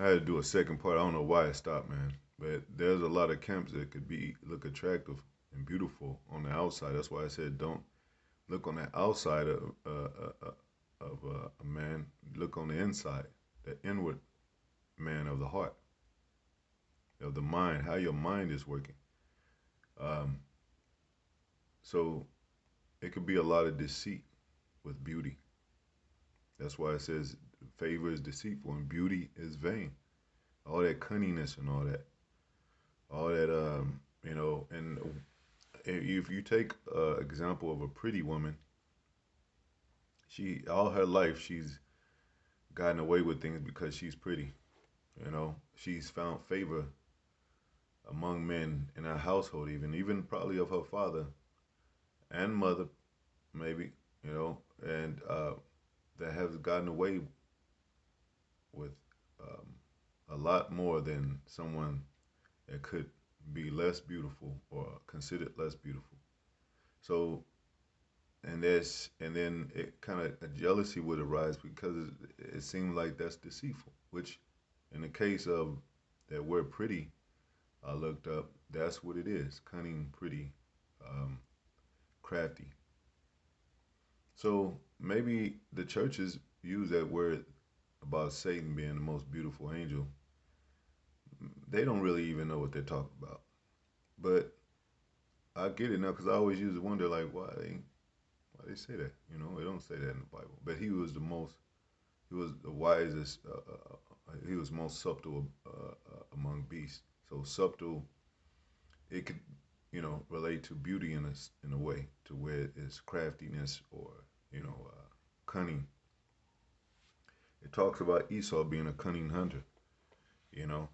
I had to do a second part. I don't know why it stopped, man. But there's a lot of camps that could be look attractive and beautiful on the outside. That's why I said don't look on the outside of a man. Look on the inside, the inward man of the heart, of the mind. How your mind is working. Um, so it could be a lot of deceit with beauty. That's why it says favor is deceitful and beauty is vain. All that cunningness and all that and if you take example of a pretty woman, she all her life she's gotten away with things because she's pretty. She's found favor among men in her household, even probably of her father and mother, maybe, and that has gotten away with um, a lot more than someone that could be less beautiful or considered less beautiful. So, and then it kind of a jealousy would arise because it seemed like that's deceitful. Which, in the case of that word "pretty," I looked up. That's what it is: cunning, pretty, um, crafty. So maybe the churches use that word about Satan being the most beautiful angel. They don't really even know what they're talking about. But I get it now because I always used to wonder like why they say that. They don't say that in the Bible. But he was the most, he was the wisest. He was most subtle among beasts. So subtle, it could relate to beauty in a way to where it's craftiness or cunning. It talks about Esau being a cunning hunter. You know,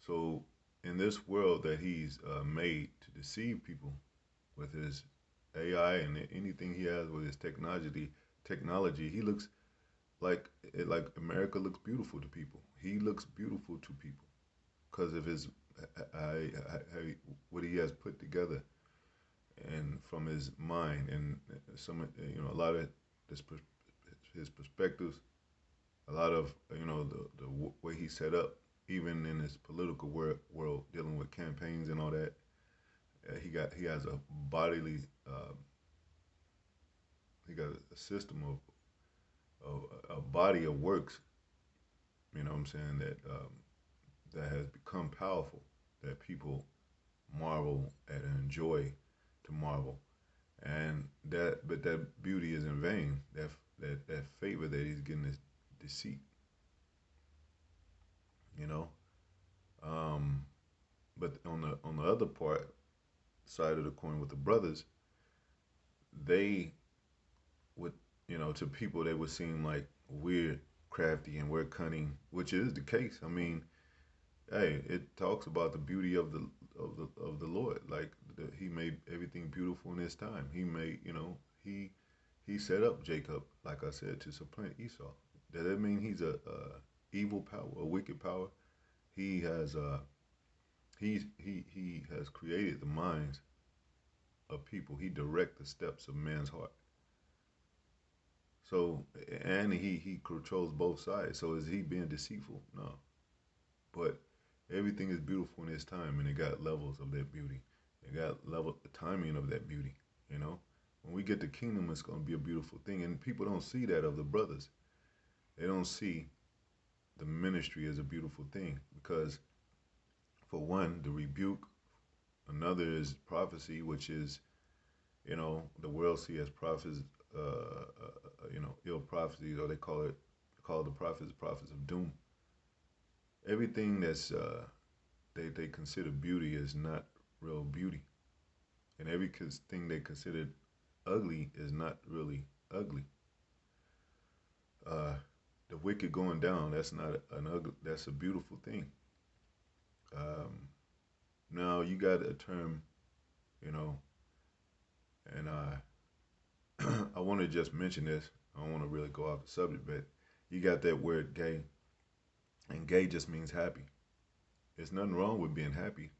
so in this world that he's made to deceive people with his AI and anything he has with his technology, he looks like America looks beautiful to people. He looks beautiful to people because of his what he has put together and from his mind and some a lot of this, his perspectives, a lot of the way he set up, even in his political world dealing with campaigns and all that. He has a bodily he got a system of a body of works. You know what I'm saying that has become powerful that people marvel at and enjoy to marvel. And but that beauty is in vain. That favor that he's getting is deceit. You know. Um, but on the other side of the coin with the brothers, they would to people they would seem like weird, crafty, and we're cunning, which is the case. I mean, hey, it talks about the beauty of the Lord. Like he made everything beautiful in his time. He made he set up Jacob, like I said, to supplant Esau. Does that mean he's a evil power, a wicked power? He has he has created the minds of people. He direct the steps of man's heart. So and he controls both sides. So is he being deceitful? No. But everything is beautiful in its time, and it got levels of that beauty. It got level the timing of that beauty. You know, when we get the kingdom, it's going to be a beautiful thing, and people don't see that of the brothers. They don't see the ministry as a beautiful thing because, for one, the rebuke. Another is prophecy, which is the world see as prophets, ill prophecies, or they call the prophets of doom. Everything that's they consider beauty is not real beauty, and everything they considered ugly is not really ugly. Uh, the wicked going down, that's not an ugly. That's a beautiful thing. Um, Now you got a term, you know, and I want to just mention this. I don't want to really go off the subject, but you got that word gay, and gay just means happy. There's nothing wrong with being happy,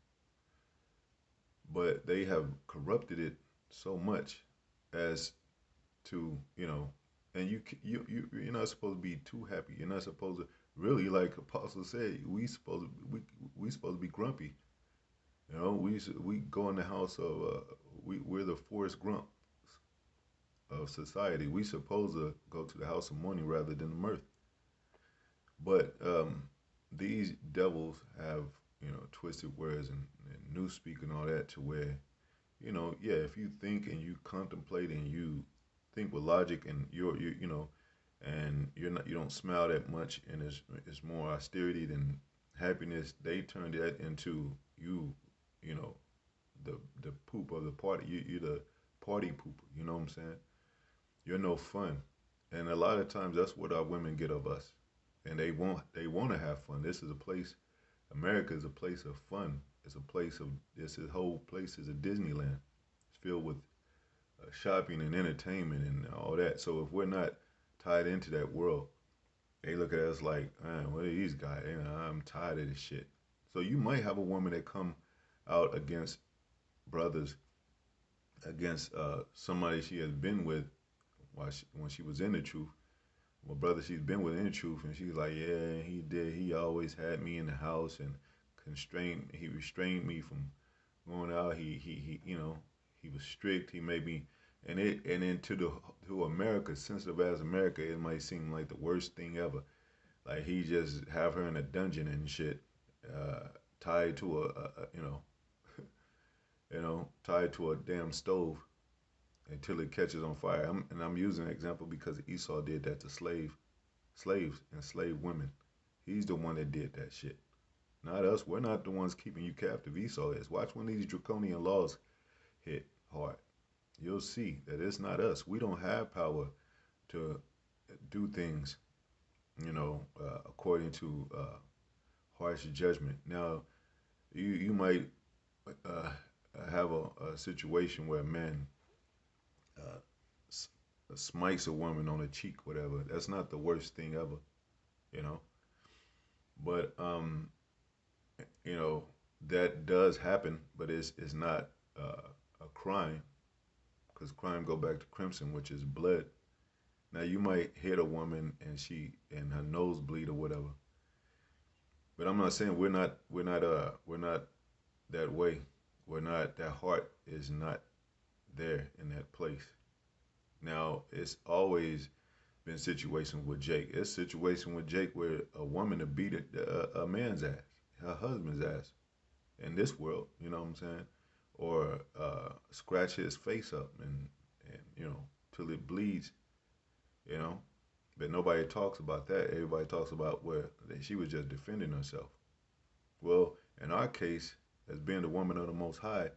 but they have corrupted it so much as to and you're not supposed to be too happy. You're not supposed to Really, like Apostle said, we supposed to be grumpy. You know, we go in the house of we're the Forrest Grump of society. We supposed to go to the house of mourning rather than the mirth. But these devils have twisted words and new speak and all that to where yeah, if you think and you contemplate and you think with logic and and you don't smile that much and it's more austerity than happiness, they turn that into you know the poop of the party. You're the party pooper. You know what I'm saying? You're no fun, and a lot of times that's what our women get of us, and they want to have fun. This is a place. America is a place of fun. It's a place of this whole place is a Disneyland. It's filled with shopping and entertainment and all that. So if we're not tied into that world, they look at us like, man, what are these guys? I'm tired of this shit. So you might have a woman that come out against brothers, against somebody she has been with when she was in the truth. My brother she's been with in the truth, and she's like, yeah, he did. He always had me in the house and he restrained me from going out. He was strict. He made me, and then to America, sensitive as America, it might seem like the worst thing ever. Like he just have her in a dungeon and shit, tied to tied to a damn stove until it catches on fire. I'm using an example because Esau did that to slaves and slave women. He's the one that did that shit. Not us. We're not the ones keeping you captive. Esau is. Watch when these draconian laws hit hard. You'll see that it's not us. We don't have power to do things, according to harsh judgment. Now, you might uh, have a situation where a man uh, smites a woman on the cheek, whatever. That's not the worst thing ever, you know. But you know that does happen, but it's not a crime because crime go back to crimson, which is blood. Now you might hit a woman and her nose bleed or whatever, but I'm not saying we're not that way. We're not that heart is not there in that place. Now it's always been situations with Jake. It's a situation with Jake where a woman to beat a man's ass, her husband's ass in this world. You know what I'm saying? Or scratch his face up and till it bleeds. You know, but nobody talks about that. Everybody talks about where she was just defending herself. Well, in our case, as being the woman of the Most High,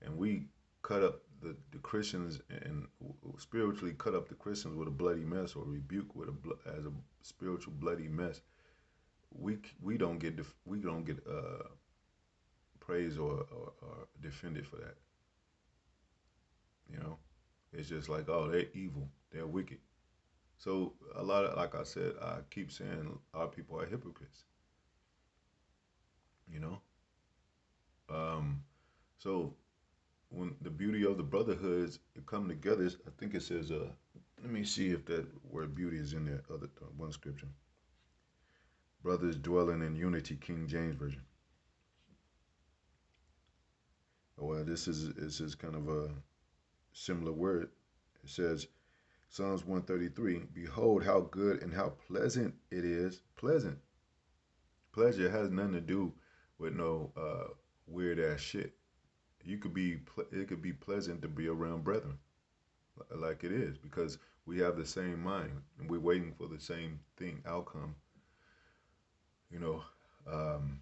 and we cut up the Christians and spiritually cut up the Christians with a bloody mess or rebuke with as a spiritual bloody mess. We don't get praise or defended for that. You know, it's just like, oh, they're evil, they're wicked. So a lot of, like I said, I keep saying our people are hypocrites. You know, um, so when the beauty of the brotherhoods come together, I think it says, let me see if that word beauty is in there. Other one scripture, brothers dwelling in unity, King James version. Oh, well, this is kind of a similar word. It says Psalms 133. Behold, how good and how pleasant it is. Pleasant. Pleasure has nothing to do with no weird ass shit. It could be pleasant to be around brethren like it is because we have the same mind and we're waiting for the same thing outcome, you know, um,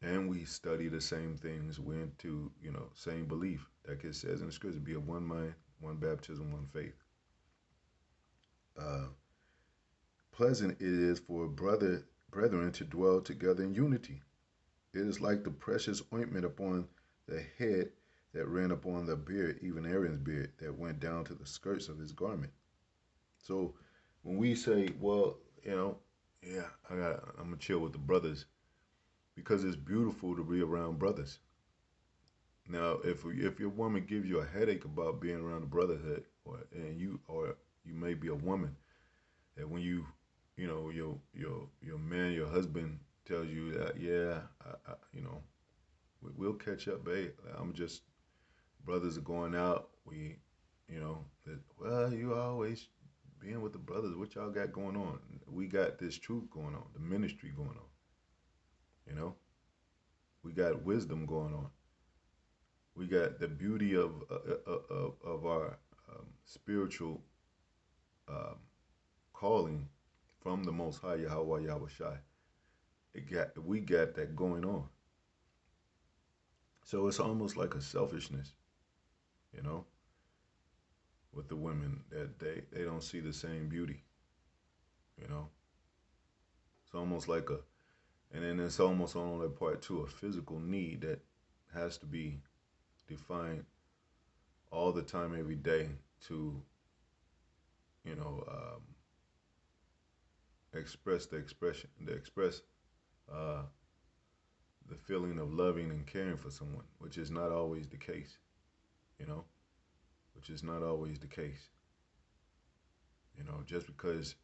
and we study the same things. We're into same belief. Like it says in the scripture, be of one mind, one baptism, one faith. Uh, Pleasant it is for brethren to dwell together in unity. It is like the precious ointment upon the head that ran upon the beard, even Aaron's beard, that went down to the skirts of his garment. So when we say, well, yeah, I'm gonna chill with the brothers because it's beautiful to be around brothers. Now, if your woman gives you a headache about being around the brotherhood, or you may be a woman that when your man, your husband tells you that, yeah, we'll catch up, babe. I'm just brothers are going out. Well, you always being with the brothers. What y'all got going on? We got this truth going on, the ministry going on. You know, we got wisdom going on. We got the beauty of our spiritual um, calling from the Most High Yahweh Yahweh Shai. We got that going on. So it's almost like a selfishness, you know, with the women that they don't see the same beauty, you know. It's almost like and then it's almost on that part too, a physical need that has to be defined all the time, every day to, you know, express uh, the feeling of loving and caring for someone, which is not always the case, you know, which is not always the case. You know, just because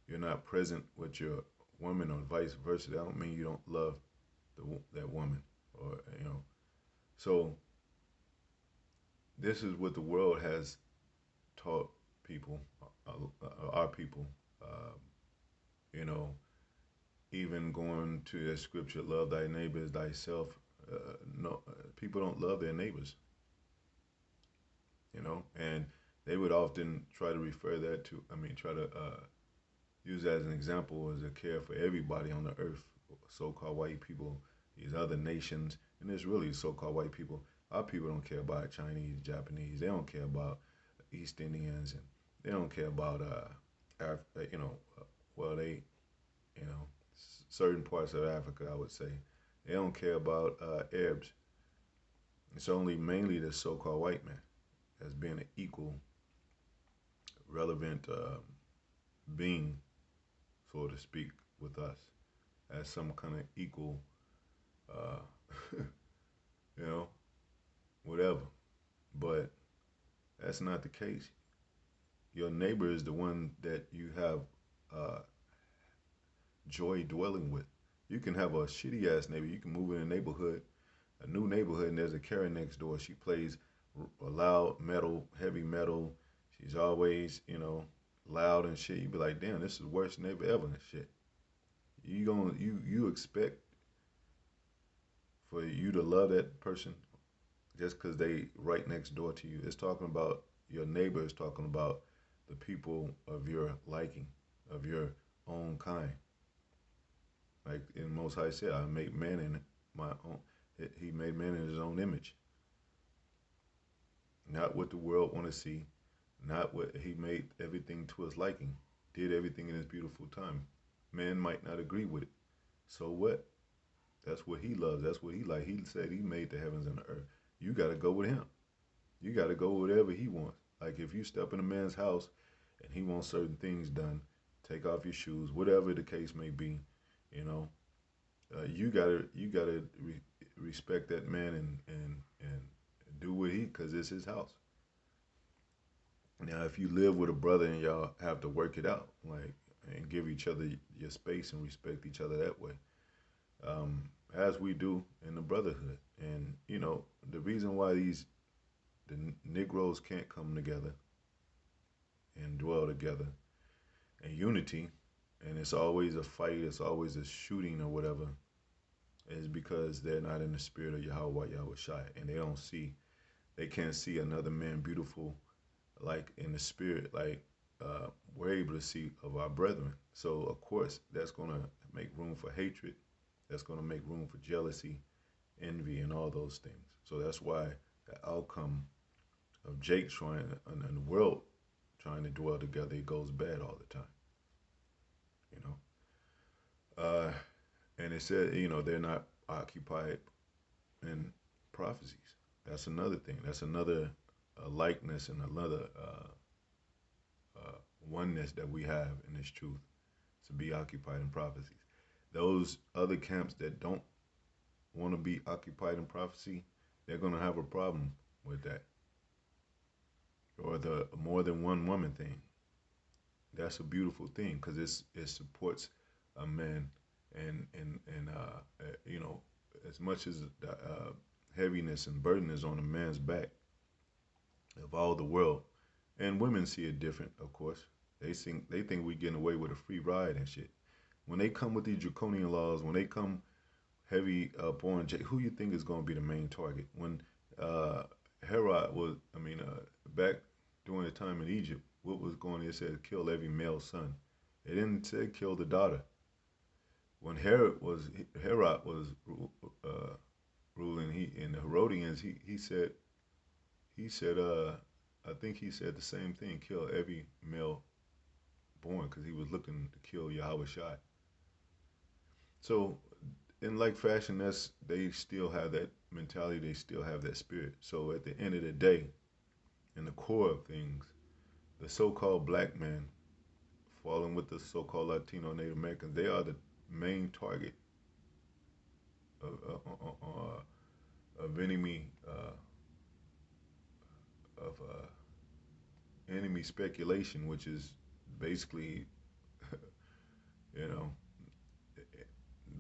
you're not present with your woman or vice versa, that don't mean you don't love that woman, or you know. So this is what the world has taught people, our people. Uh, you know, even going to the scripture, love thy neighbor as thyself. No, people don't love their neighbors. You know, and they would often try to refer that to. I mean, try to use as an example as a care for everybody on the earth, so-called white people, these other nations, and it's really so-called white people. Our people don't care about Chinese, Japanese. They don't care about East Indians, and they don't care about well, certain parts of Africa, I would say. They don't care about Arabs. It's only mainly the so-called white man as being an equal, relevant being, so to speak, with us as some kind of equal, uh, you know, whatever. But that's not the case. Your neighbor is the one that you have uh, joy dwelling with. You can have a shitty ass neighbor. You can move in a neighborhood, a new neighborhood, and there's a Karen next door. She plays loud metal, heavy metal. She's always, loud and shit. You be like, damn, this is the worst neighbor ever and shit. You expect for you to love that person just because they right next door to you. It's talking about your neighbor. Is talking about the people of your liking, of your own kind. Like in Most High said, I made man in my own. He made man in his own image, not what the world want to see, not what he made everything to his liking. Did everything in his beautiful time. Man might not agree with it. So what? That's what he loves. That's what he like. He said he made the heavens and the earth. You got to go with him. You got to go whatever he wants. Like if you step in a man's house and he wants certain things done, take off your shoes, whatever the case may be, you know, you gotta respect that man and do what because it's his house. Now, if you live with a brother and y'all have to work it out, like and give each other your space and respect each other that way, um, as we do in the brotherhood. And the reason why the Negroes can't come together and dwell together in unity, and it's always a fight, it's always a shooting or whatever, is because they're not in the spirit of Yahweh Yahweh Shai, and they can't see another man beautiful like in the spirit, like we're able to see of our brethren. So of course that's gonna make room for hatred. That's gonna make room for jealousy, envy, and all those things. So that's why the outcome of Jake trying and the world trying to dwell together, it goes bad all the time. You know, and it said they're not occupied in prophecies. That's another thing. That's another likeness and another oneness that we have in this truth, to be occupied in prophecies. Those other camps that don't want to be occupied in prophecy, they're going to have a problem with that, or the more than one woman thing. that's a beautiful thing because it supports a man, and you know, as much as the heaviness and burden is on a man's back of all the world, and women see it different, of course. They think we getting away with a free ride and shit. When they come with these draconian laws, when they come heavy up on who you think is going to be the main target? When uh, Herod was, I mean, back during the time in Egypt, what was going? It said kill every male son. It didn't say kill the daughter. When Herod was uh, ruling, he in the Herodians, he said I think he said the same thing, kill every male born, because he was looking to kill Yahweh Shai. So in like fashion, that's they still have that mentality, they still have that spirit. So at the end of the day, in the core of things, the so-called black man falling with the so-called Latino Native Americans, they are the main target of enemy of enemy speculation, which is basically, you know,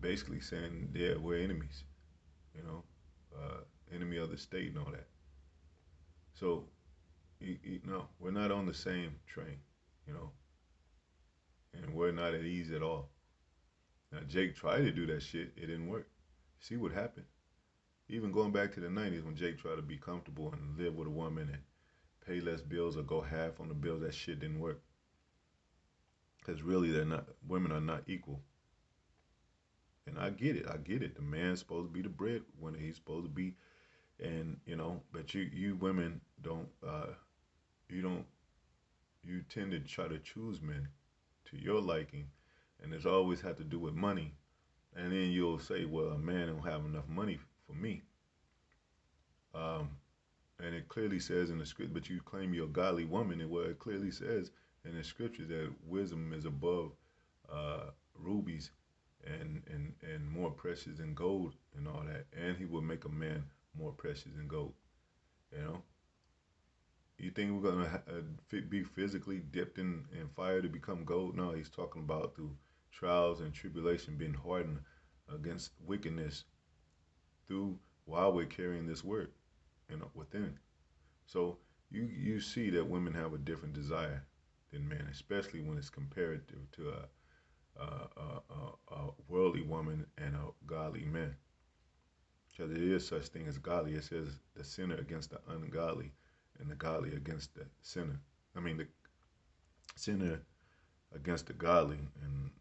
basically saying, yeah, we're enemies, you know, enemy of the state and all that. So, no, we're not on the same train, you know, and we're not at ease at all. Now, Jake tried to do that shit, it didn't work. See what happened? Even going back to the 90s when Jake tried to be comfortable and live with a woman and pay less bills or go half on the bills, that shit didn't work. Because really, they're not, women are not equal. And I get it. I get it. The man's supposed to be the breadwinner. He's supposed to be, and but you women you don't, you tend to try to choose men to your liking, and it's always had to do with money. And then you'll say, well, a man don't have enough money for me. Um, and it clearly says in the script, but you claim you're a godly woman, and well, it clearly says in the scripture that wisdom is above uh, rubies and more precious than gold and all that. And he will make a man more precious than gold. You know, you think we're gonna be physically dipped in fire to become gold? No, he's talking about through trials and tribulation being hardened against wickedness through while we're carrying this word, within. So you see that women have a different desire than men, especially when it's compared to a worldly woman and a godly man. Because there is such thing as godly. It says the sinner against the ungodly, and the godly against the sinner. I mean the sinner against the godly, and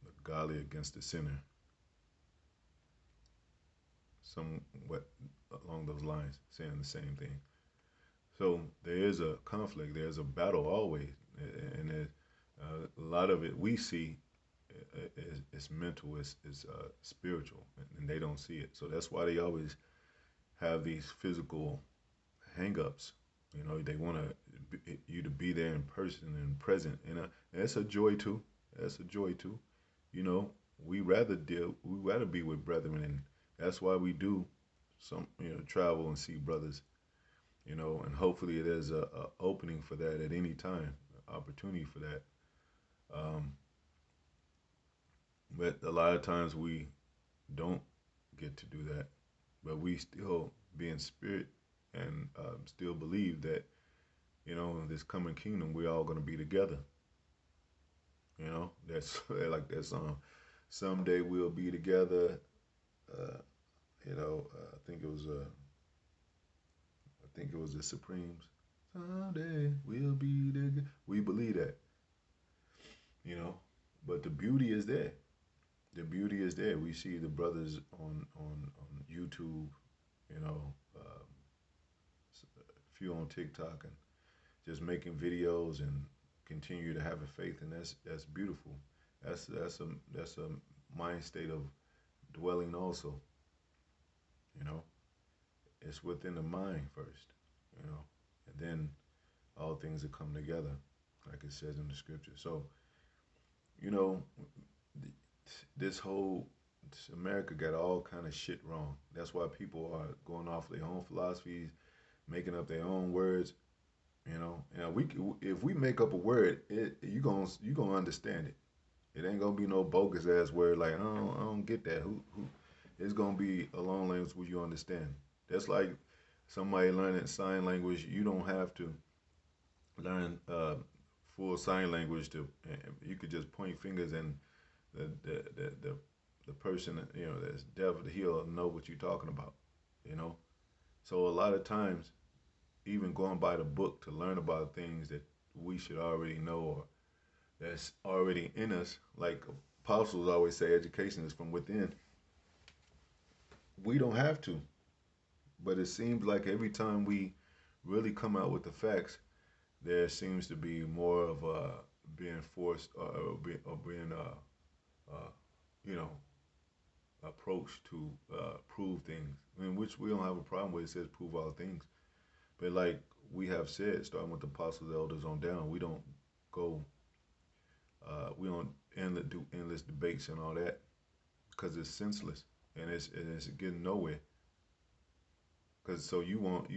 the godly against the sinner. Somewhat along those lines, saying the same thing. So there is a conflict. There's a battle always, and a lot of it we see is mental, is spiritual, and they don't see it. So that's why they always have these physical hangups. They want you to be there in person and present, and that's a joy too. That's a joy too. You know, we rather be with brethren, and that's why we do some travel and see brothers. And hopefully there's a opening for that at any time, opportunity for that. Um, but a lot of times we don't get to do that, but we still be in spirit and still believe that this coming kingdom we're all going to be together. That's like that song. Someday we'll be together. Uh, I think it was the Supremes. Someday we'll be together. We believe that, you know. But the beauty is there. The beauty is there. We see the brothers on YouTube, a few on TikTok, and just making videos and continue to have a faith, and that's beautiful. That's a mind state of dwelling also. You know, it's within the mind first. And then all things will come together, like it says in the scripture. So you know, this whole America got all kind of shit wrong. That's why people are going off their own philosophies, making up their own words. We if we make up a word, you gonna understand it. It ain't gonna be no bogus ass word like I don't get that. Who? It's gonna be a long language where you understand. That's like somebody learning sign language. You don't have to learn full sign language to. You could just point fingers and the the the the, the person that's deaf, he'll know what you're talking about. You know. So a lot of times, even going by the book to learn about things that we should already know or that's already in us, like apostles always say, education is from within. We don't have to, but it seems like every time we really come out with the facts, there seems to be more of being forced or being uh, you know approach to prove things, in which we don't have a problem with. It says prove all things, but like we have said, starting with the apostles, elders on down, go, we don't do endless debates and all that because it's senseless and it's getting nowhere. Because so you want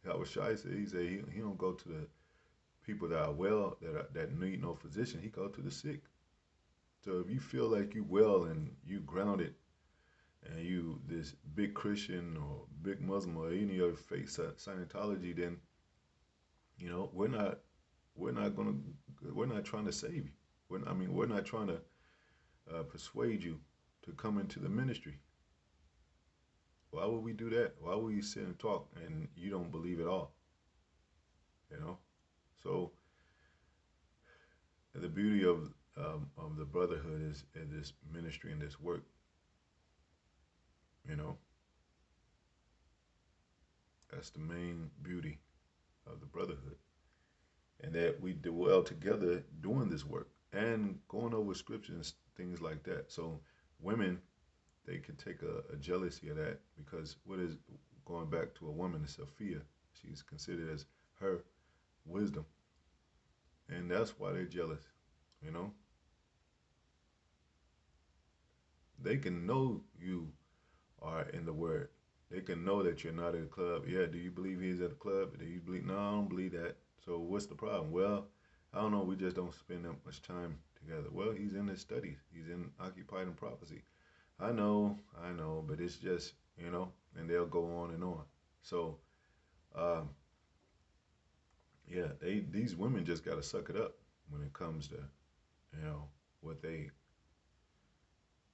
how was Shai said he don't go to the people that are well that need no physician. He go to the sick. So if you feel like you well and you grounded and you this big Christian or big Muslim or any other faith Scientology, then we're not gonna we're not trying to save you. We're not trying to persuade you to come into the ministry. Why would we do that? Why would we sit and talk and you don't believe it all? You know. So the beauty of the brotherhood is in this ministry and this work. You know, that's the main beauty of the brotherhood, and that we do well together doing this work and going over scriptures, things like that. So women, they can take a jealousy of that because what is going back to a woman is Sophia. She's considered as her wisdom, and that's why they're jealous. You know, they can know you are in the word. They can know that you're not at a club. Yeah, do you believe he's at a club? Do you believe? No, I don't believe that. So what's the problem? Well, I don't know. We just don't spend that much time together. Well, he's in his studies. He's in occupied in prophecy. I know, but it's just and they'll go on and on. So, um, yeah, these women just got to suck it up when it comes to what they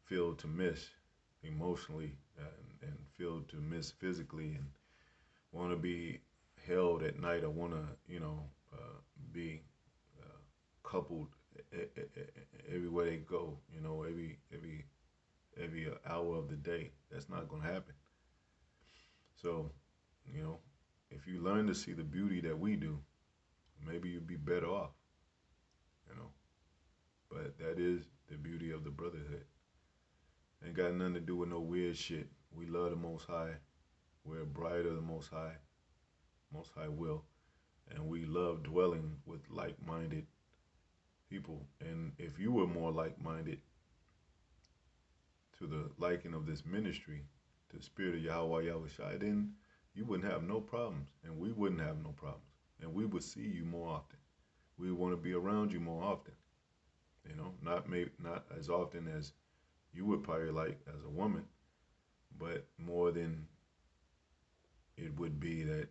feel to miss emotionally and feel to miss physically and want to be held at night or want to be coupled everywhere they go. Every hour of the day. That's not going to happen. So you know, if you learn to see the beauty that we do, maybe you'd be better off. You know, but that is the beauty of the brotherhood. Ain't got nothing to do with no weird shit. We love the Most High. We're a bride of the Most High will, and we love dwelling with like-minded people. And if you were more like-minded to the liking of this ministry, to the spirit of Yahweh Yahushua, then you wouldn't have no problems, and we wouldn't have no problems, and we would see you more often. We want to be around you more often. Not as often as you would probably like as a woman, but more than it would be that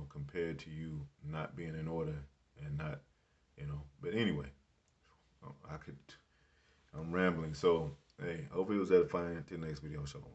compared to you not being in order and not But anyway, I could I'm rambling. So hey, hopefully it was edifying. Till the next video. Shalom.